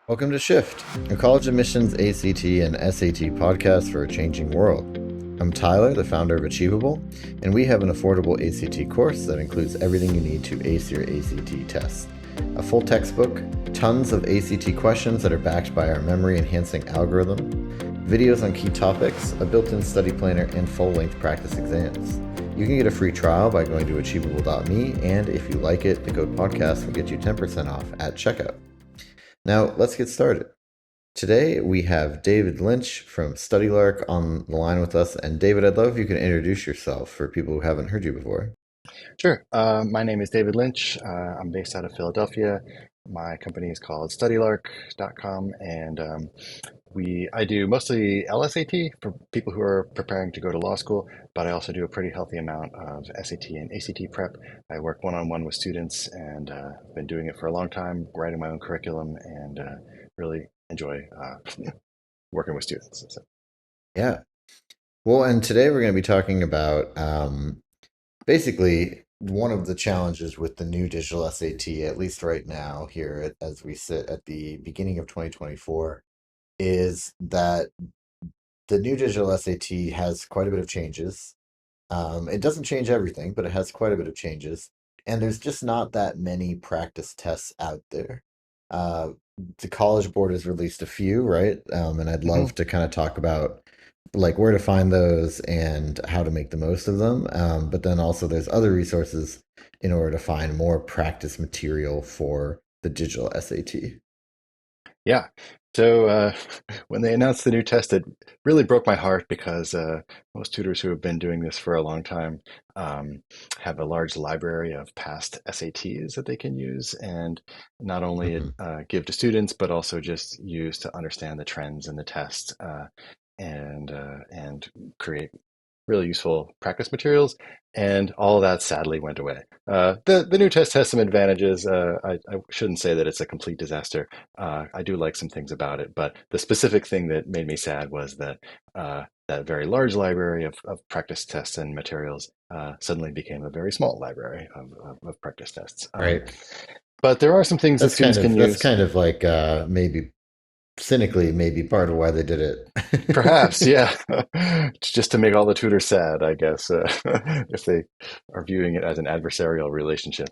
Welcome to Shift, a college admissions ACT and SAT podcast for a changing world. I'm Tyler, the founder of Achievable, and we have an affordable ACT course that includes everything you need to ace your ACT test. A full textbook, tons of ACT questions that are backed by our memory-enhancing algorithm, videos on key topics, a built-in study planner, and full-length practice exams. You can get a free trial by going to achievable.me, and if you like it, the code podcast will get you 10% off at checkout. Now, let's get started. Today, we have David Lynch from StudyLark on the line with us. And David, I'd love if you can introduce yourself for people who haven't heard you before. Sure. My name is David Lynch. I'm based out of Philadelphia. My company is called StudyLark.com, and I do mostly LSAT for people who are preparing to go to law school, but I also do a pretty healthy amount of SAT and ACT prep. I work one-on-one with students, and I've been doing it for a long time, writing my own curriculum, and really enjoy working with students. So. Yeah. Well, and today we're going to be talking about basically one of the challenges with the new digital SAT, at least right now, as we sit at the beginning of 2024, is that the new digital SAT has quite a bit of changes. It doesn't change everything, but it has quite a bit of changes. And there's just not that many practice tests out there. Uh, the College Board has released a few, right? And I'd Mhm. love to kind of talk about like where to find those and how to make the most of them. But then also there's other resources in order to find more practice material for the digital SAT. Yeah. So when they announced the new test, it really broke my heart because most tutors who have been doing this for a long time um, have a large library of past SATs that they can use and not only Hmm. give to students, but also just use to understand the trends in the test and create really useful practice materials. And all of that sadly went away. The new test has some advantages. I shouldn't say that it's a complete disaster. I do like some things about it, but the specific thing that made me sad was that that very large library of practice tests and materials suddenly became a very small library of practice tests. Right. But there are some things that students can That's use. kind of like maybe cynically maybe part of why they did it. Perhaps, yeah, just to make all the tutors sad, I guess, if they are viewing it as an adversarial relationship.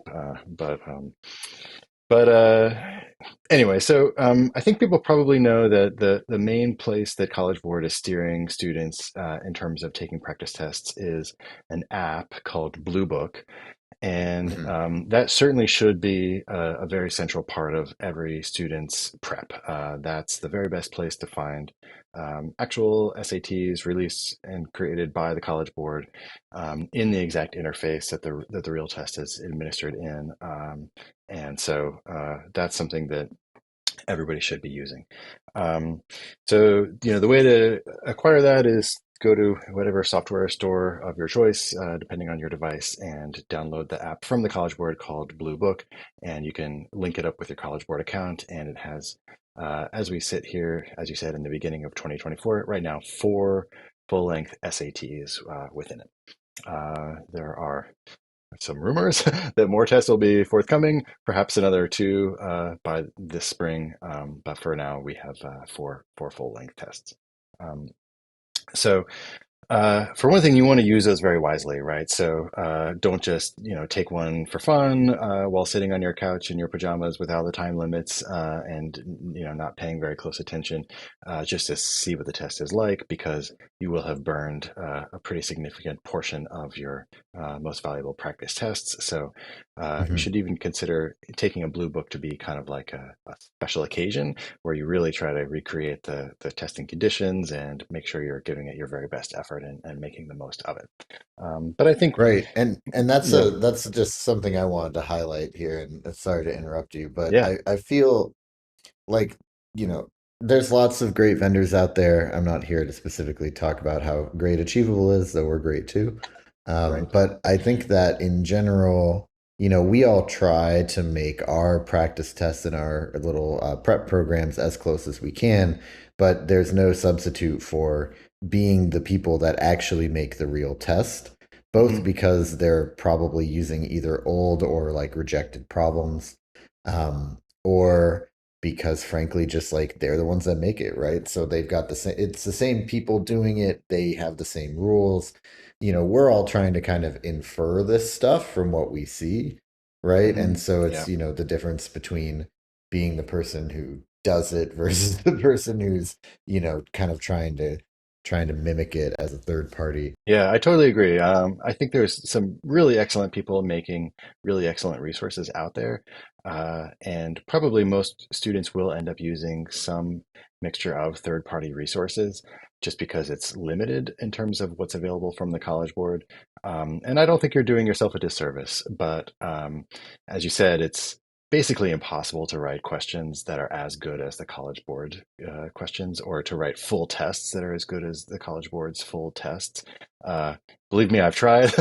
But anyway, so I think people probably know that the main place that College Board is steering students in terms of taking practice tests is an app called Blue Book. And Mhm. that certainly should be a very central part of every student's prep. That's the very best place to find actual SATs released and created by the College Board in the exact interface that the real test is administered in. And so that's something that everybody should be using. Um, so, the way to acquire that is go to whatever software store of your choice, depending on your device, and download the app from the College Board called Blue Book. And you can link it up with your College Board account. And it has, as we sit here, as you said, in the beginning of 2024, right now, 4 full-length SATs within it. There are some rumors that more tests will be forthcoming, perhaps another two by this spring. But for now, we have four full-length tests. Um, so, for one thing, you want to use those very wisely, right? So don't just take one for fun while sitting on your couch in your pajamas without the time limits and not paying very close attention just to see what the test is like, because you will have burned a pretty significant portion of your most valuable practice tests. So you Mhm. should even consider taking a blue book to be kind of like a special occasion where you really try to recreate the testing conditions and make sure you're giving it your very best effort and making the most of it. But I think, Right. And yeah, that's just something I wanted to highlight here, and sorry to interrupt you, but yeah, I feel like, there's lots of great vendors out there. I'm not here to specifically talk about how great Achievable is, though we're great too. right. But I think that in general, we all try to make our practice tests and our little prep programs as close as we can, but there's no substitute for being the people that actually make the real test, both Hmm. because they're probably using either old or like rejected problems, or because frankly, just like they're the ones that make it, right? So they've got the same, it's the same people doing it. They have the same rules. We're all trying to kind of infer this stuff from what we see, right? And so it's, Yeah. the difference between being the person who does it versus the person who's, kind of trying to mimic it as a third party. Yeah, I totally agree. I think there's some really excellent people making really excellent resources out there. And probably most students will end up using some mixture of third-party resources just because it's limited in terms of what's available from the College Board. And I don't think you're doing yourself a disservice, but as you said, it's basically impossible to write questions that are as good as the College Board questions, or to write full tests that are as good as the College Board's full tests. Uh, Believe me, I've tried,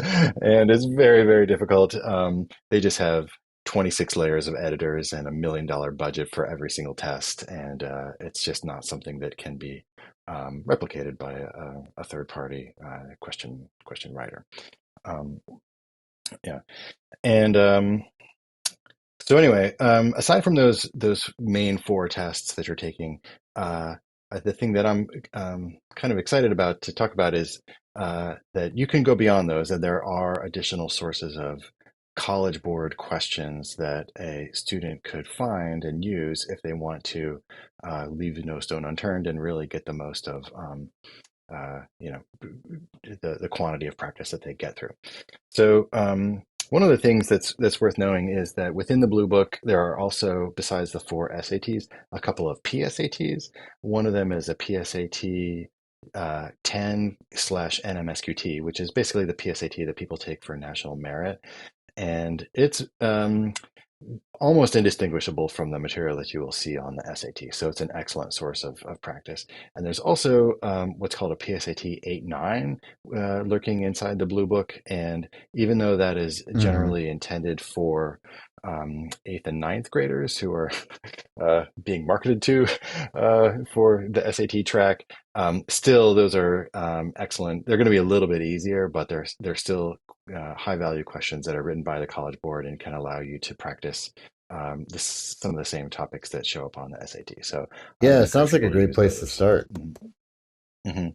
and it's very, very difficult. They just have 26 layers of editors and $1 million budget for every single test, and it's just not something that can be replicated by a third party question writer. Um, yeah, and so anyway, aside from those main four tests that you're taking, uh, the thing that I'm kind of excited about to talk about is that you can go beyond those, and there are additional sources of College Board questions that a student could find and use if they want to leave no stone unturned and really get the most of the quantity of practice that they get through. So one of the things that's worth knowing is that within the Blue Book, there are also, besides the four SATs, a couple of PSATs. One of them is a PSAT 10/NMSQT, which is basically the PSAT that people take for national merit. And it's almost indistinguishable from the material that you will see on the SAT. So it's an excellent source of practice. And there's also what's called a PSAT 8/9 lurking inside the Blue Book. And even though that is Mm-hmm. generally intended for eighth and ninth graders who are being marketed to for the SAT track, still those are excellent. They're going to be a little bit easier, but they're still high value questions that are written by the College Board and can allow you to practice some of the same topics that show up on the SAT. So I Yeah, would it sounds encourage like a people to great use place to those. start. Mhm.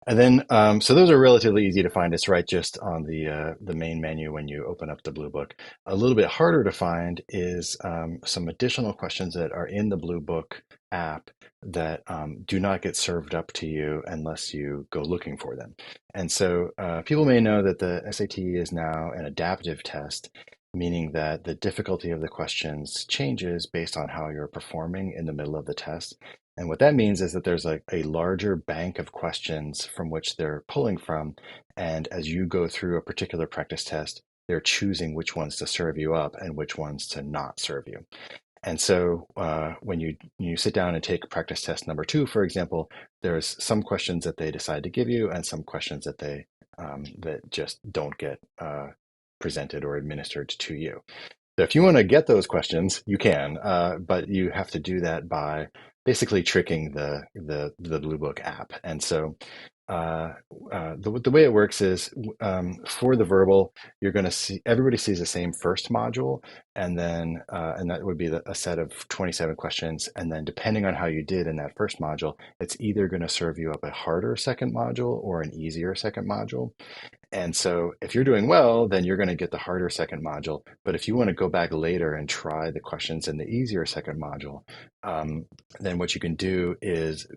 And then, so those are relatively easy to find. It's right just on the main menu when you open up the Blue Book. A little bit harder to find is some additional questions that are in the Blue Book app that do not get served up to you unless you go looking for them. And so people may know that the SAT is now an adaptive test, meaning that the difficulty of the questions changes based on how you're performing in the middle of the test. And what that means is that there's like a larger bank of questions from which they're pulling from. And as you go through a particular practice test, they're choosing which ones to serve you up and which ones to not serve you. And so when you sit down and take practice test number two, for example, there's some questions that they decide to give you and some questions that they that just don't get presented or administered to you. So if you want to get those questions, you can, but you have to do that by basically tricking the Blue Book app. And so uh, the way it works is for the verbal, you're going to see everybody sees the same first module, and that would be a set of 27 questions. And then depending on how you did in that first module, it's either going to serve you up a harder second module or an easier second module. And so if you're doing well, then you're going to get the harder second module. But if you want to go back later and try the questions in the easier second module, um, then what you can do is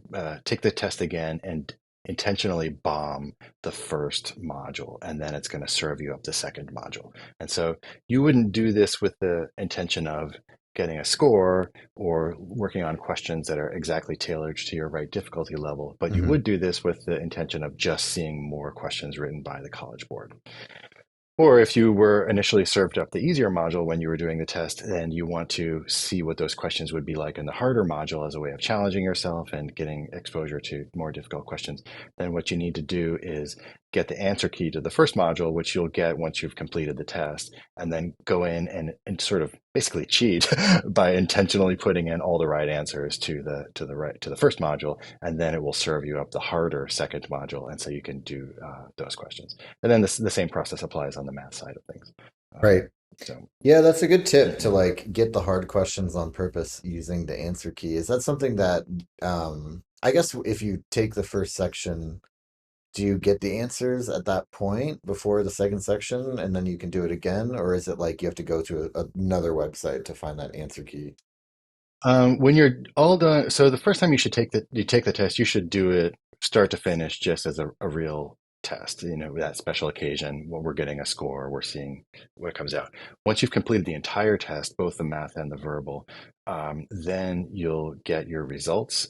take the test again and intentionally bomb the first module, and then it's going to serve you up the second module. And so you wouldn't do this with the intention of getting a score or working on questions that are exactly tailored to your right difficulty level, but you Hmm. would do this with the intention of just seeing more questions written by the College Board. Or if you were initially served up the easier module when you were doing the test, then you want to see what those questions would be like in the harder module as a way of challenging yourself and getting exposure to more difficult questions. Then what you need to do is get the answer key to the first module, which you'll get once you've completed the test, and then go in and sort of basically cheat by intentionally putting in all the right answers to the first module, and then it will serve you up the harder second module, and so you can do those questions. And then the same process applies on the math side of things. Um, Right. So, Yeah, that's a good tip to mhm. like get the hard questions on purpose using the answer key. Is that something that I guess if you take the first section, do you get the answers at that point before the second section and then you can do it again? Or is it like you have to go to another website to find that answer key? When you're all done, so the first time you take the test, you should do it start to finish just as a real test. You know, that special occasion when we're getting a score, we're seeing what comes out. Once you've completed the entire test, both the math and the verbal, then you'll get your results.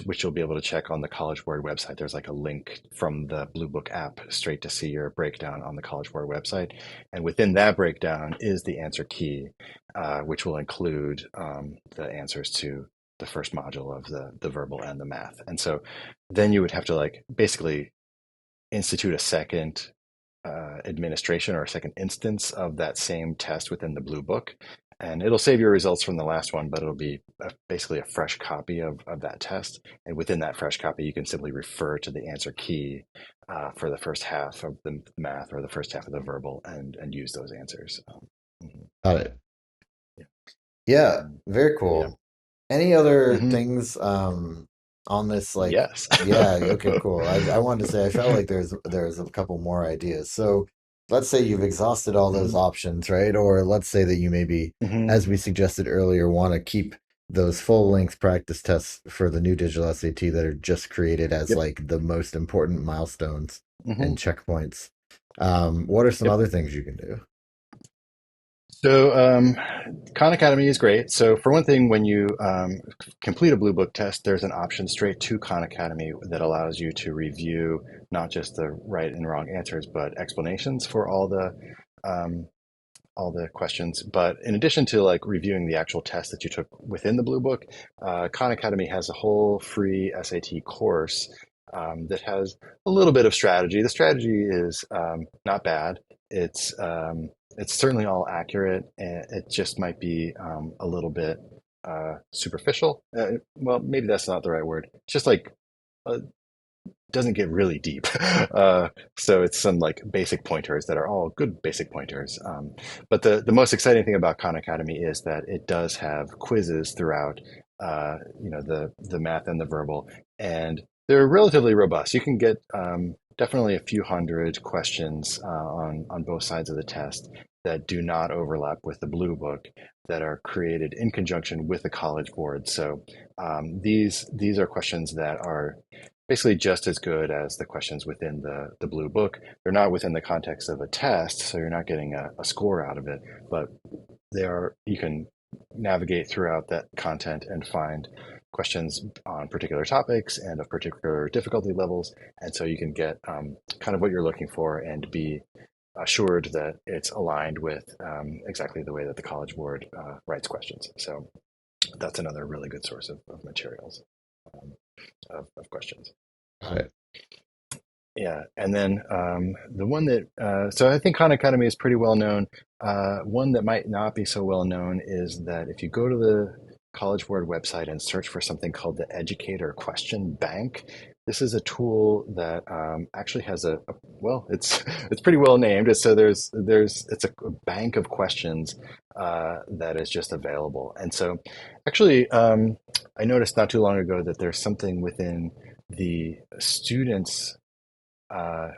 Which you'll be able to check on the College Board website. There's like a link from the Blue Book app straight to see your breakdown on the College Board website. And within that breakdown is the answer key, which will include the answers to the first module of the verbal and the math. And so then you would have to like basically institute a second administration or a second instance of that same test within the Blue Book. And it'll save your results from the last one, but it'll be basically a fresh copy of that test. And within that fresh copy, you can simply refer to the answer key for the first half of the math or the first half of the verbal and use those answers. Mhm. Got it. Yeah. Yeah, Um, very yeah. cool. Any other Hmm. things on this like Yes. yeah, okay, cool. I wanted to say I felt like there's a couple more ideas. So let's say you've exhausted all those Hmm. options, right? Or let's say that you maybe, Hmm. as we suggested earlier, want to keep those full-length practice tests for the new digital SAT that are just created as Yep. like the most important milestones Hmm. and checkpoints. What are some Yep. other things you can do? So Khan Academy is great. So for one thing, when you complete a Blue Book test, there's an option straight to Khan Academy that allows you to review not just the right and wrong answers, but explanations for um, all the questions. But in addition to like reviewing the actual test that you took within the Blue Book, Khan Academy has a whole free SAT course that has a little bit of strategy. The strategy is not bad. It's certainly all accurate. And it just might be a little bit superficial. Well, maybe that's not the right word. It's just like uh, doesn't get really deep. So it's some like basic pointers that are all good basic pointers. But the most exciting thing about Khan Academy is that it does have quizzes throughout, the math and the verbal, and they're relatively robust. You can get definitely a few hundred questions on both sides of the test that do not overlap with the Blue Book that are created in conjunction with the College Board. So these are questions that are basically just as good as the questions within the Blue Book. They're not within the context of a test, so you're not getting a score out of it, but you can navigate throughout that content and find questions on particular topics and of particular difficulty levels. And so you can get kind of what you're looking for and be assured that it's aligned with exactly the way that the College Board writes questions. So that's another really good source of materials, um, of questions. Got it. Yeah, and then the one that so I think Khan Academy is pretty well known. One that might not be so well known is that if you go to the College Board website and search for something called the Educator Question Bank, this is a tool that actually has well, it's it's pretty well named. So it's a bank of questions that is just available. And so actually, I noticed not too long ago that there's something within the students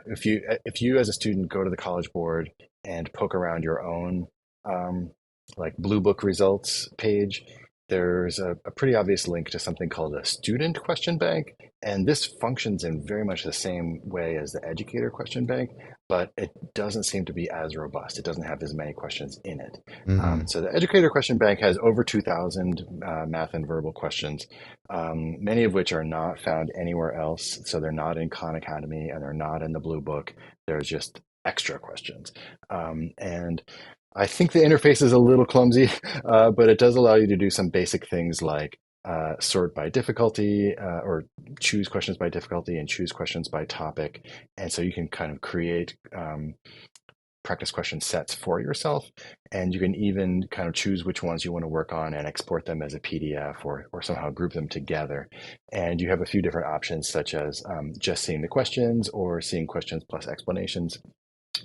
if you as a student go to the College Board and poke around your own um, like Blue Book results page, there's a pretty obvious link to something called a student question bank, and this functions in very much the same way as the educator question bank, but it doesn't seem to be as robust. It doesn't have as many questions in it. Hmm. So the educator question bank has over 2,000 math and verbal questions, many of which are not found anywhere else. So they're not in Khan Academy and they're not in the Blue Book. They're just extra questions. And I think the interface is a little clumsy, but it does allow you to do some basic things like sort by difficulty or choose questions by difficulty and choose questions by topic. And so you can kind of create practice question sets for yourself. And you can even kind of choose which ones you want to work on and export them as a PDF or somehow group them together. And you have a few different options, such as just seeing the questions or seeing questions plus explanations.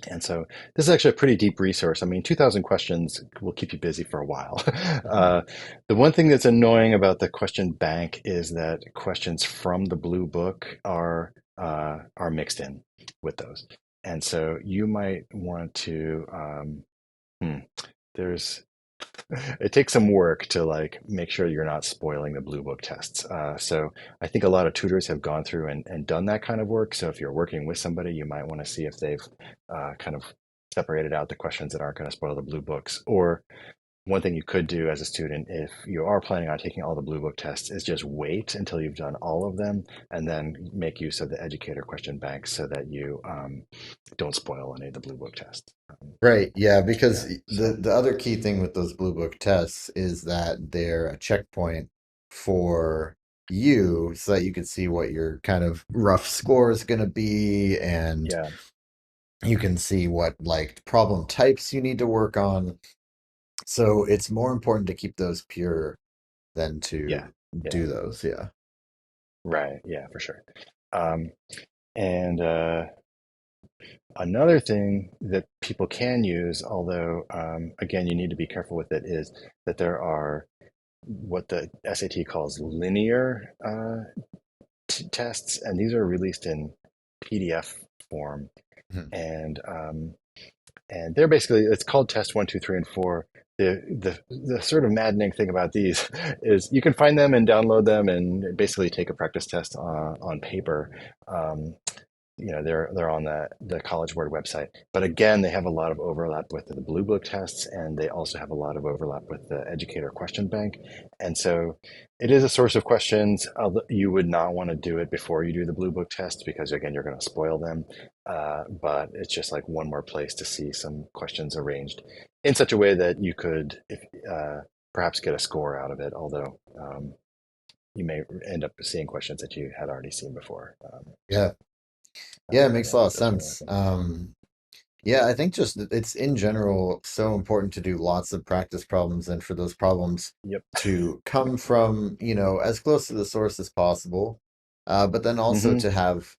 And so this is actually a pretty deep resource. I mean, 2,000 questions will keep you busy for a while. The one thing that's annoying about the question bank is that questions from the blue book are mixed in with those. And so you might want to hmm, there's it takes some work to like make sure you're not spoiling the blue book tests. So I think a lot of tutors have gone through and done that kind of work. So if you're working with somebody, you might want to see if they've kind of separated out the questions that aren't going to spoil the blue books. Or one thing you could do as a student, if you are planning on taking all the blue book tests, is just wait until you've done all of them and then make use of the educator question bank so that you don't spoil any of the blue book tests. Right, yeah, Yeah. because So, the other key thing with those blue book tests is that they're a checkpoint for you so that you can see what your kind of rough score is going to be, and yeah, you can see what like problem types you need to work on. So it's more important to keep those pure than yeah, to yeah. do those. Yeah. Right. Yeah, for sure. Um, and another thing that people can use, although again, you need to be careful with it, is that there are what the SAT calls linear tests, and these are released in PDF form, Mhm. and um, and they're basically it's called test one, two, three, and four. The sort of maddening thing about these is you can find them and download them and basically take a practice test on paper. Um, they're on the College Board website, but again they have a lot of overlap with the blue book tests, and they also have a lot of overlap with the educator question bank. And so it is a source of questions. You would not want to do it before you do the blue book test because again you're going to spoil them, but it's just like one more place to see some questions arranged in such a way that you could perhaps get a score out of it, although you may end up seeing questions that you had already seen before. Yeah. Yeah, it makes a Yeah, lot of that's one of sense. the things. Yeah, I think just it's in general so important to do lots of practice problems and for those problems Yep. to come from, as close to the source as possible. But then also Hmm. to have,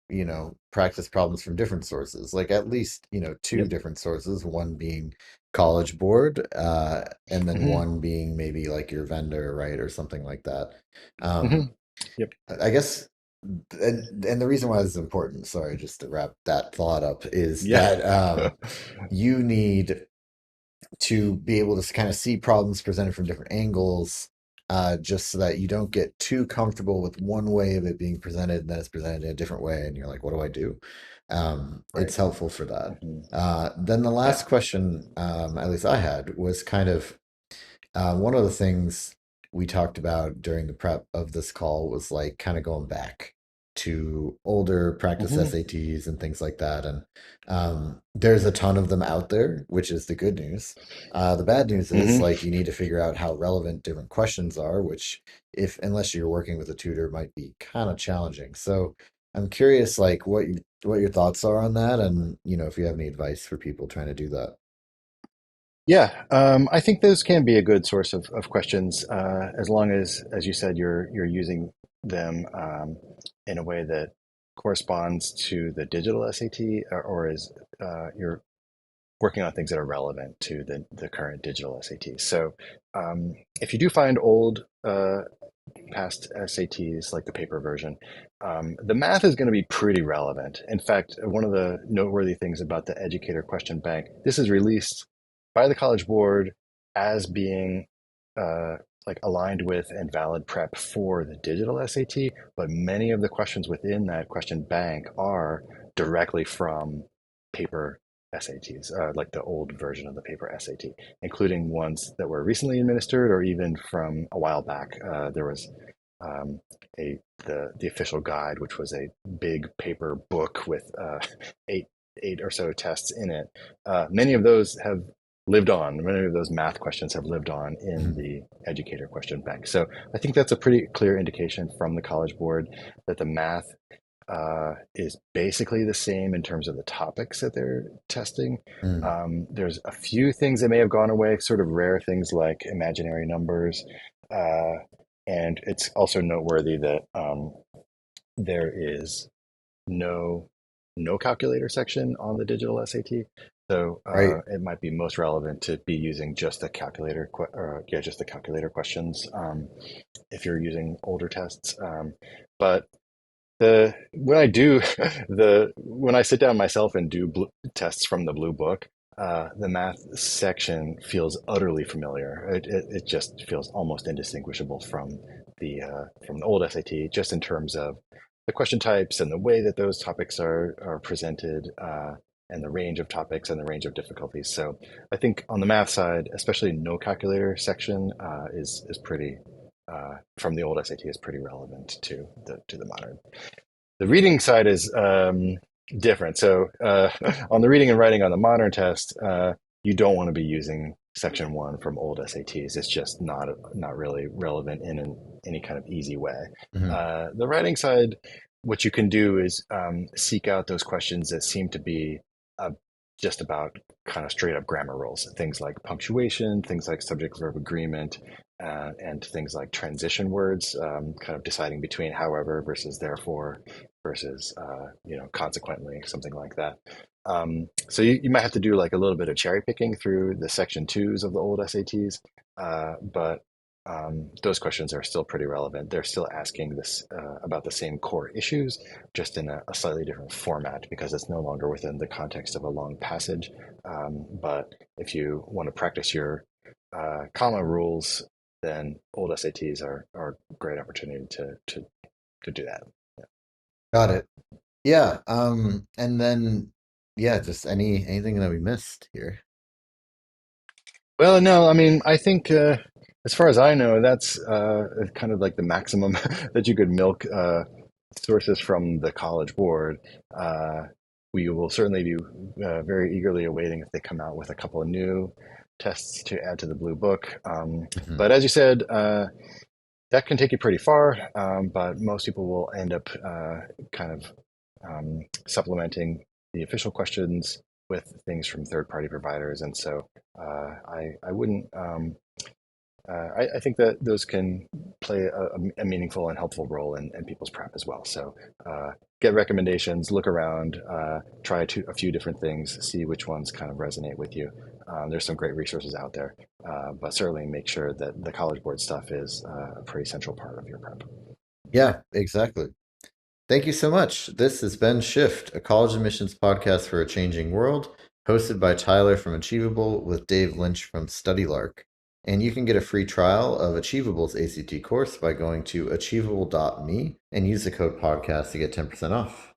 practice problems from different sources, like at least, two Yep. different sources, one being College Board, and then Hmm. one being maybe like your vendor, right, or something like that. Hmm. Um, Yep. I guess, and the reason why this is important, sorry, just to wrap that thought up, is Yeah. that you need to be able to kind of see problems presented from different angles, just so that you don't get too comfortable with one way of it being presented and then it's presented in a different way, and you're like, what do I do? It's Right. helpful for that. Hmm. Then the Yeah. last question, at least I had, was kind of one of the things we talked about during the prep of this call was like kind of going back to older practice Hmm. SATs and things like that. And there's a ton of them out there, which is the good news. The bad news is Hmm. like you need to figure out how relevant different questions are, which if unless you're working with a tutor might be kind of challenging. So I'm curious like what your thoughts are on that, and if you have any advice for people trying to do that. Yeah. I think those can be a good source of questions, as long as you said, you're using them in a way that corresponds to the digital SAT, or is you're working on things that are relevant to the current digital SAT. So if you do find old past SATs, like the paper version, the math is going to be pretty relevant. In fact, one of the noteworthy things about the Educator Question Bank, this is released by the College Board as being uh, like aligned with and valid prep for the digital SAT, but many of the questions within that question bank are directly from paper SATs, like the old version of the paper SAT, including ones that were recently administered or even from a while back. There was um, the official guide, which was a big paper book with eight eight or so tests in it. Many of those have lived on. Many of those math questions have lived on in Mhm. the educator question bank. So I think that's a pretty clear indication from the College Board that the math is basically the same in terms of the topics that they're testing. Mm, There's a few things that may have gone away, sort of rare things like imaginary numbers. Uh, and it's also noteworthy that there is no no calculator section on the digital SAT. So Right. it might be most relevant to be using just the calculator, just the calculator questions if you're using older tests. But the when I do the when I sit down myself and do tests from the blue book, the math section feels utterly familiar. It just feels almost indistinguishable from the old SAT, just in terms of the question types and the way that those topics are presented, and the range of topics and the range of difficulties. So I think on the math side, especially no calculator section, is pretty from the old SAT is pretty relevant to the modern. The reading side is different. So on the reading and writing on the modern test, you don't want to be using section one from old SATs. It's just not really relevant in any kind of easy way. Hmm. The writing side, what you can do is seek out those questions that seem to be uh, just about kind of straight up grammar rules, things like punctuation, things like subject verb agreement, and things like transition words, kind of deciding between however versus therefore versus consequently, something like that. So you might have to do like a little bit of cherry picking through the section twos of the old SATs, but those questions are still pretty relevant. They're still asking this about the same core issues, just in a slightly different format because it's no longer within the context of a long passage. But if you want to practice your comma rules, then old SATs are a great opportunity to do that. Got it. Yeah. And then yeah, just anything that we missed here. Well, no, I mean, I think as far as I know, that's kind of like the maximum that you could milk sources from the College Board. Uh, we will certainly be very eagerly awaiting if they come out with a couple of new tests to add to the Blue Book. Mhm. But as you said, that can take you pretty far, but most people will end up kind of supplementing the official questions with things from third-party providers, and so I wouldn't. I think that those can play a meaningful and helpful role in people's prep as well. So get recommendations, look around, try a few different things, see which ones kind of resonate with you. There's some great resources out there, but certainly make sure that the College Board stuff is a pretty central part of your prep. Yeah, exactly. Thank you so much. This has been Shift, a college admissions podcast for a changing world, hosted by Tyler from Achievable with Dave Lynch from StudyLark. And you can get a free trial of Achievable's ACT course by going to achievable.me and use the code podcast to get 10% off.